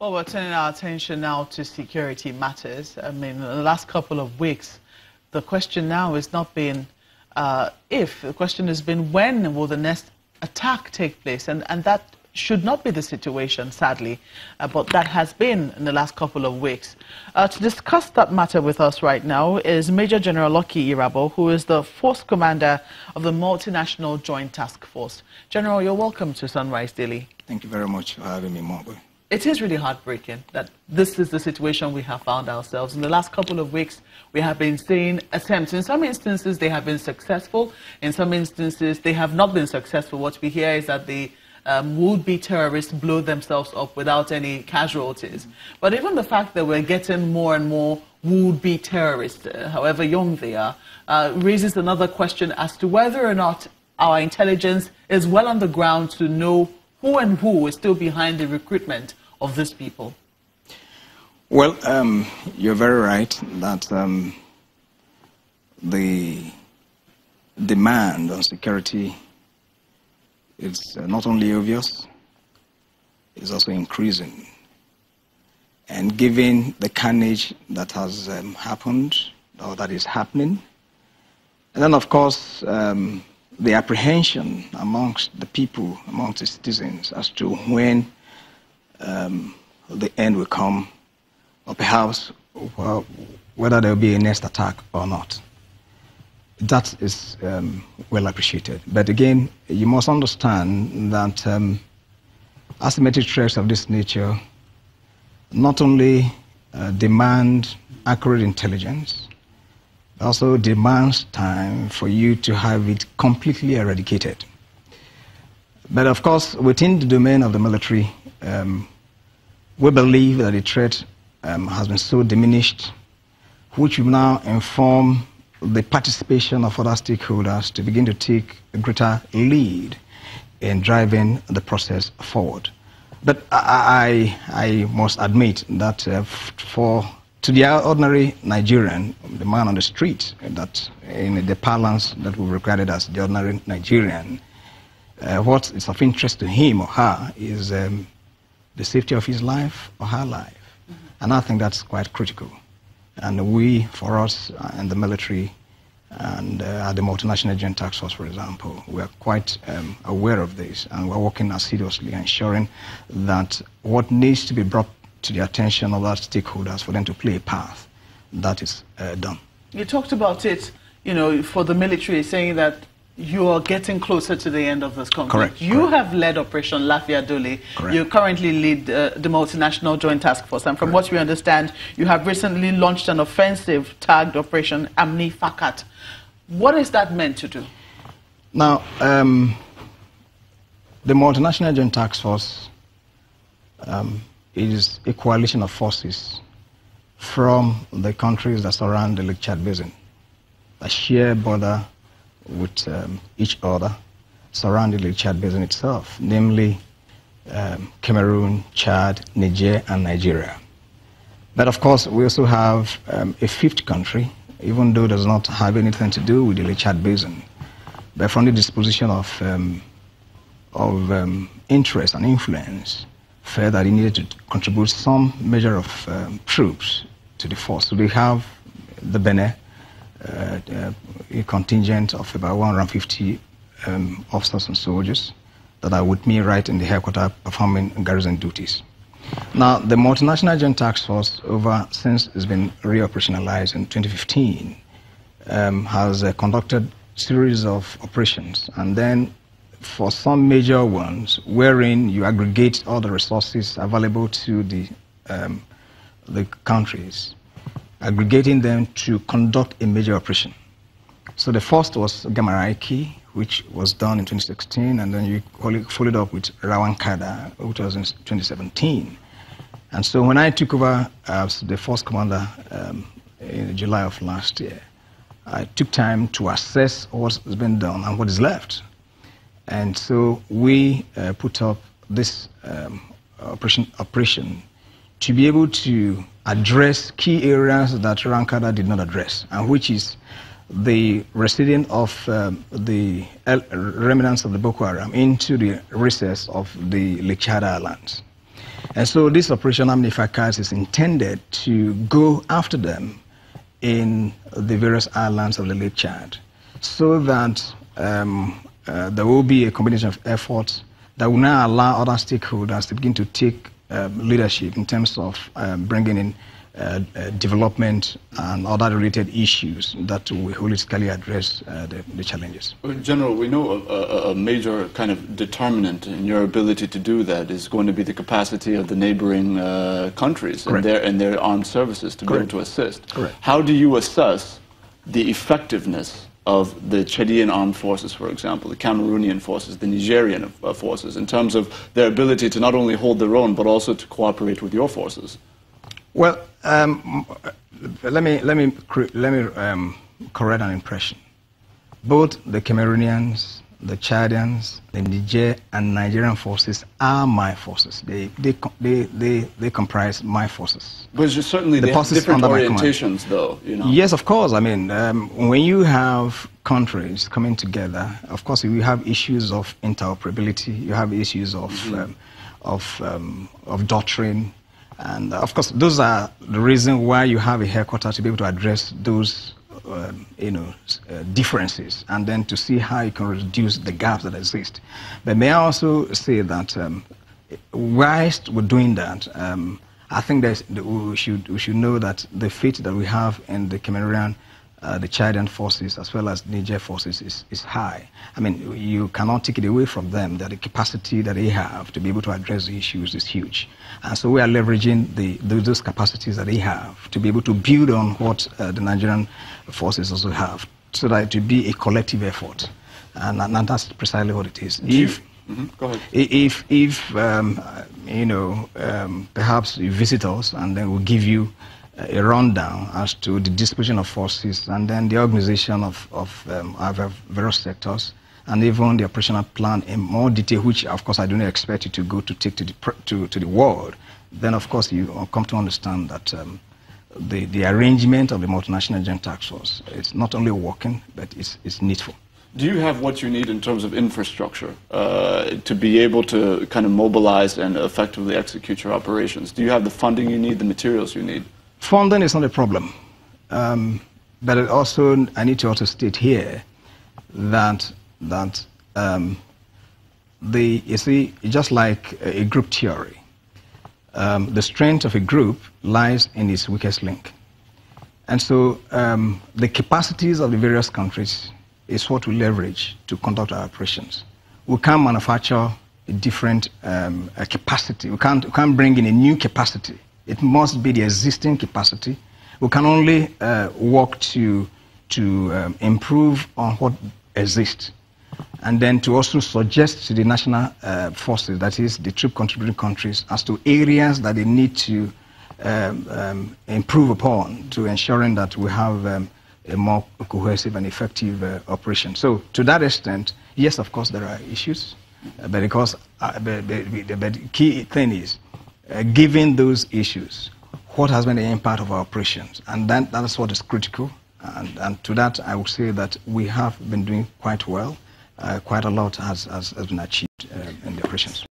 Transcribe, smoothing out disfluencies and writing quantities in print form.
Well, we're turning our attention now to security matters. I mean, in the last couple of weeks, the question now is not been if. The question has been when will the next attack take place? And that should not be the situation, sadly, but that has been in the last couple of weeks. To discuss that matter with us right now is Major General Lucky Irabor, who is the Force Commander of the Multinational Joint Task Force. General, you're welcome to Sunrise Daily. Thank you very much for having me, Mobo. It is really heartbreaking that this is the situation we have found ourselves. In the last couple of weeks, we have been seeing attempts. In some instances, they have been successful. In some instances, they have not been successful. What we hear is that the would-be terrorists blow themselves up without any casualties. But even the fact that we're getting more and more would-be terrorists, however young they are, raises another question as to whether or not our intelligence is well on the ground to know who and who is still behind the recruitment of these people. Well, you're very right that the demand on security is not only obvious, it's also increasing. And given the carnage that has happened, or that is happening, and then of course the apprehension amongst the people, amongst the citizens, as to when the end will come, or perhaps whether there will be a next attack or not. That is well appreciated. But again, you must understand that asymmetric threats of this nature not only demand accurate intelligence, but also demands time for you to have it completely eradicated. But of course, within the domain of the military, we believe that the threat has been so diminished, which will now inform the participation of other stakeholders to begin to take a greater lead in driving the process forward. But I must admit that to the ordinary Nigerian, the man on the street, that in the parlance that we regarded as the ordinary Nigerian, what is of interest to him or her is the safety of his life or her life. Mm-hmm. And I think that's quite critical. And we, for us, in the military and at the Multinational Joint Task Force, for example, we are quite aware of this, and we're working assiduously, ensuring that what needs to be brought to the attention of our stakeholders for them to play a part, that is done. You talked about it, you know, for the military, saying that you are getting closer to the end of this conflict. Correct. You have led Operation Lafia Dole. Correct. You currently lead the Multinational Joint Task Force. And from Correct. what we understand, you have recently launched an offensive tagged Operation AMNI FAKAT. What is that meant to do? Now, the Multinational Joint Task Force is a coalition of forces from the countries that surround the Lake Chad Basin, that share border with each other surrounding the Chad Basin itself, namely Cameroon, Chad, Niger, and Nigeria. But of course, we also have a fifth country, even though it does not have anything to do with the Lake Chad Basin, but from the disposition of interest and influence, felt that it needed to contribute some measure of troops to the force. So we have the Benin, a contingent of about 150 officers and soldiers that are with me right in the headquarters performing garrison duties. Now, the Multinational Joint Task Force, since it's been reoperationalized in 2015, has conducted a series of operations, and then for some major ones, wherein you aggregate all the resources available to the countries, aggregating them to conduct a major operation. So the first was Gamaraiki, which was done in 2016, and then you followed up with Rawankada, which was in 2017. And so when I took over as the Force Commander in July of last year, I took time to assess what's been done and what is left. And so we put up this operation to be able to address key areas that Rankada did not address, and which is the receding of the remnants of the Boko Haram into the recess of the Lake Chad Islands. And so this operation, AMNI FAKAT, is intended to go after them in the various islands of the Lake Chad, so that there will be a combination of efforts that will now allow other stakeholders to begin to take leadership in terms of bringing in development and other related issues that will holistically address the challenges. General, we know a major kind of determinant in your ability to do that is going to be the capacity of the neighboring countries and their armed services to be able to assist. Correct. How do you assess the effectiveness of the Chadian armed forces, for example, the Cameroonian forces, the Nigerian forces, in terms of their ability to not only hold their own, but also to cooperate with your forces? Well, let me correct an impression. Both the Cameroonians, the Chadians, the Niger and Nigerian forces are my forces. They comprise my forces. But certainly they have different orientations, though. You know. Yes, of course. I mean, when you have countries coming together, of course, you have issues of interoperability. You have issues of doctrine. And of course, those are the reason why you have a headquarters to be able to address those, differences, and then to see how you can reduce the gaps that exist. But may I also say that whilst we're doing that, I think we should know that the fate that we have in the Cameroonian, the Chadian forces, as well as Niger forces, is high. I mean, you cannot take it away from them that the capacity that they have to be able to address the issues is huge. And so we are leveraging those capacities that they have to be able to build on what the Nigerian forces also have, so that it will be a collective effort. And that's precisely what it is. Go ahead. If perhaps you visit us, and then we'll give you a rundown as to the disposition of forces, and then the organization of our various sectors, and even the operational plan in more detail, which of course I do not expect you to go to take to the world. Then of course you come to understand that the arrangement of the multinational joint task force is not only working, but it's needful. Do you have what you need in terms of infrastructure to be able to kind of mobilize and effectively execute your operations? Do you have the funding you need, the materials you need? Funding is not a problem, but also I need to also state here that you see, just like a group theory, the strength of a group lies in its weakest link, and so the capacities of the various countries is what we leverage to conduct our operations. We can't manufacture a different capacity. We can't bring in a new capacity. It must be the existing capacity. We can only work to improve on what exists, and then to also suggest to the national forces, that is the troop contributing countries, as to areas that they need to improve upon to ensuring that we have a more cohesive and effective operation. So to that extent, yes, of course there are issues, but because the key thing is, given those issues, what has been the impact of our operations? And that's what is critical. And to that, I would say that we have been doing quite well. Quite a lot has been achieved in the operations.